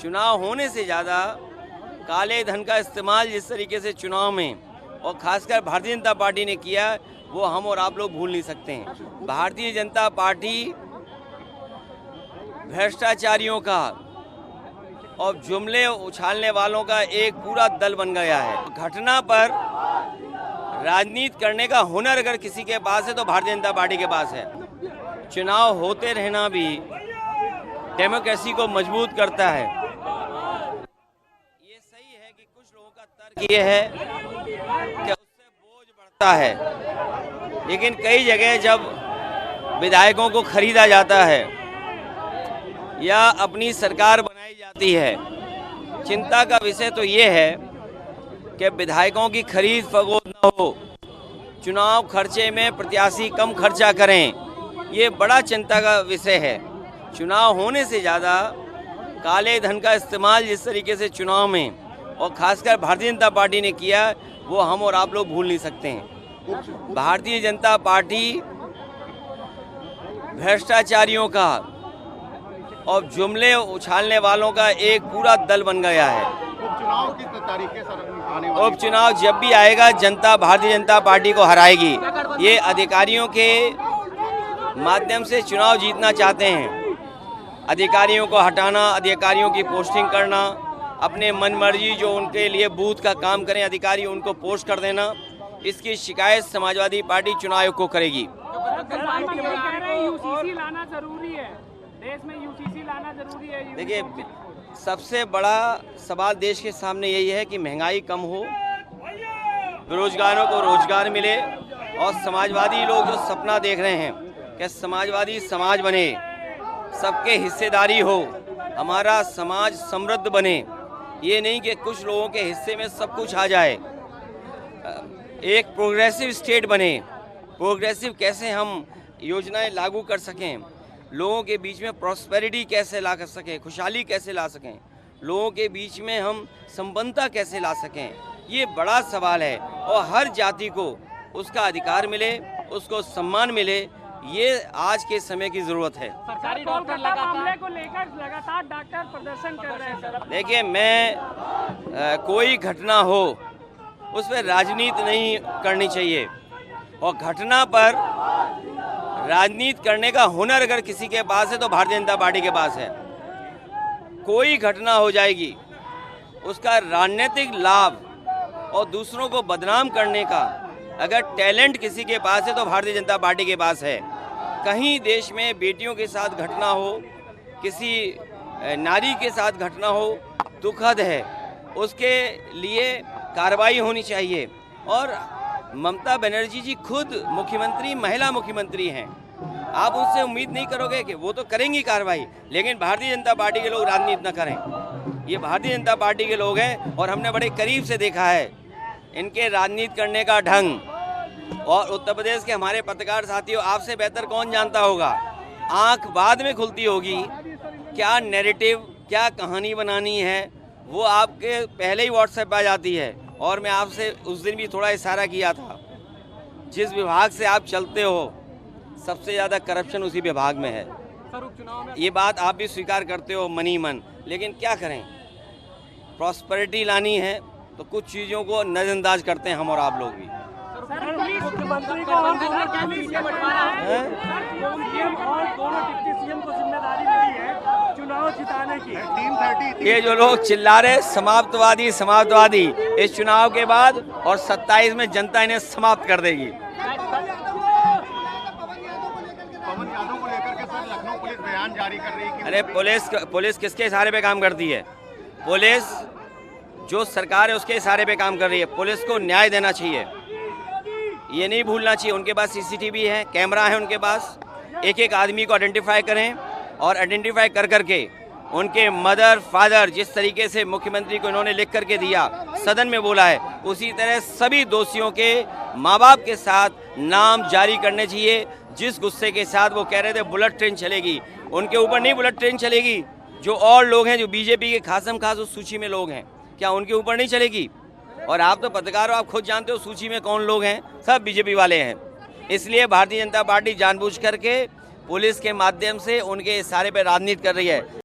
चुनाव होने से ज़्यादा काले धन का इस्तेमाल जिस तरीके से चुनाव में और खासकर भारतीय जनता पार्टी ने किया, वो हम और आप लोग भूल नहीं सकते हैं। भारतीय जनता पार्टी भ्रष्टाचारियों का और जुमले उछालने वालों का एक पूरा दल बन गया है। घटना पर राजनीति करने का हुनर अगर किसी के पास है तो भारतीय जनता पार्टी के पास है। चुनाव होते रहना भी डेमोक्रेसी को मजबूत करता है। ये सही है कि कुछ लोगों का तर्क ये है कि उससे बोझ बढ़ता है, लेकिन कई जगह जब विधायकों को खरीदा जाता है या अपनी सरकार बनाई जाती है, चिंता का विषय तो ये है कि विधायकों की खरीद फरोख्त न हो, चुनाव खर्चे में प्रत्याशी कम खर्चा करें, ये बड़ा चिंता का विषय है। चुनाव होने से ज़्यादा काले धन का इस्तेमाल जिस तरीके से चुनाव में और खासकर भारतीय जनता पार्टी ने किया, वो हम और आप लोग भूल नहीं सकते हैं। भारतीय जनता पार्टी भ्रष्टाचारियों का और जुमले उछालने वालों का एक पूरा दल बन गया है। उपचुनाव किस तरीके से आने वाले? उपचुनाव जब भी आएगा, जनता भारतीय जनता पार्टी को हराएगी। ये अधिकारियों के माध्यम से चुनाव जीतना चाहते हैं। अधिकारियों को हटाना, अधिकारियों की पोस्टिंग करना, अपने मनमर्जी जो उनके लिए बूथ का काम करें अधिकारी उनको पोस्ट कर देना, इसकी शिकायत समाजवादी पार्टी चुनाव आयोग को करेगी। यूसीसी लाना जरूरी है, देश में यूसीसी लाना जरूरी है। देखिए, सबसे बड़ा सवाल देश के सामने यही है कि महंगाई कम हो, बेरोजगारों को रोजगार मिले और समाजवादी लोग जो सपना देख रहे हैं कि समाजवादी समाज बने, सबके हिस्सेदारी हो, हमारा समाज समृद्ध बने, ये नहीं कि कुछ लोगों के हिस्से में सब कुछ आ जाए। एक प्रोग्रेसिव स्टेट बने। प्रोग्रेसिव कैसे हम योजनाएं लागू कर सकें, लोगों के बीच में प्रॉस्पेरिटी कैसे ला कर सकें, खुशहाली कैसे ला सकें, लोगों के बीच में हम संपन्नता कैसे ला सकें, ये बड़ा सवाल है। और हर जाति को उसका अधिकार मिले, उसको सम्मान मिले, ये आज के समय की ज़रूरत है। सरकारी डॉक्टर मामले को लेकर लगातार डॉक्टर प्रदर्शन कर रहे हैं। देखिए, मैं कोई घटना हो उस पर राजनीति नहीं करनी चाहिए, और घटना पर राजनीति करने का हुनर अगर किसी के पास है तो भारतीय जनता पार्टी के पास है। कोई घटना हो जाएगी, उसका राजनीतिक लाभ और दूसरों को बदनाम करने का अगर टैलेंट किसी के पास है तो भारतीय जनता पार्टी के पास है। कहीं देश में बेटियों के साथ घटना हो, किसी नारी के साथ घटना हो, दुखद है, उसके लिए कार्रवाई होनी चाहिए। और ममता बनर्जी जी खुद मुख्यमंत्री, महिला मुख्यमंत्री हैं, आप उनसे उम्मीद नहीं करोगे कि वो तो करेंगी कार्रवाई, लेकिन भारतीय जनता पार्टी के लोग राजनीति न करें। ये भारतीय जनता पार्टी के लोग हैं और हमने बड़े करीब से देखा है इनके राजनीति करने का ढंग। और उत्तर प्रदेश के हमारे पत्रकार साथियों, आपसे बेहतर कौन जानता होगा, आंख बाद में खुलती होगी, क्या नैरेटिव, क्या कहानी बनानी है, वो आपके पहले ही व्हाट्सएप पे आ जाती है। और मैं आपसे उस दिन भी थोड़ा इशारा किया था, जिस विभाग से आप चलते हो सबसे ज़्यादा करप्शन उसी विभाग में है। ये बात आप भी स्वीकार करते हो मनी मन, लेकिन क्या करें, प्रॉस्पेरिटी लानी है तो कुछ चीज़ों को नज़रअंदाज करते हैं हम और आप लोग भी। मुख्यमंत्री को जिम्मेदारी मिली है चुनाव जिताने की। ये जो लोग चिल्ला रहे समाप्तवादी समाप्तवादी, इस चुनाव के बाद और 27 में जनता इन्हें समाप्त कर देगी। पवन यादव को लेकर के सर लखनऊ पुलिस बयान जारी कर रही है। अरे पुलिस किसके इशारे पे काम करती है? पुलिस जो सरकार है उसके इशारे पे काम कर रही है। पुलिस को न्याय देना चाहिए, ये नहीं भूलना चाहिए। उनके पास सीसीटीवी है, कैमरा है उनके पास, एक एक आदमी को आइडेंटिफाई करें और आइडेंटिफाई कर करके उनके मदर फादर, जिस तरीके से मुख्यमंत्री को इन्होंने लिख करके दिया, सदन में बोला है, उसी तरह सभी दोषियों के माँ बाप के साथ नाम जारी करने चाहिए। जिस गुस्से के साथ वो कह रहे थे बुलेट ट्रेन चलेगी, उनके ऊपर नहीं बुलेट ट्रेन चलेगी। जो और लोग हैं, जो बीजेपी के खासम खास उस सूची में लोग हैं, क्या उनके ऊपर नहीं चलेगी? और आप तो पत्रकार हो, आप खुद जानते हो सूची में कौन लोग हैं, सब बीजेपी वाले हैं। इसलिए भारतीय जनता पार्टी जानबूझ करके पुलिस के माध्यम से उनके इशारे पर राजनीति कर रही है।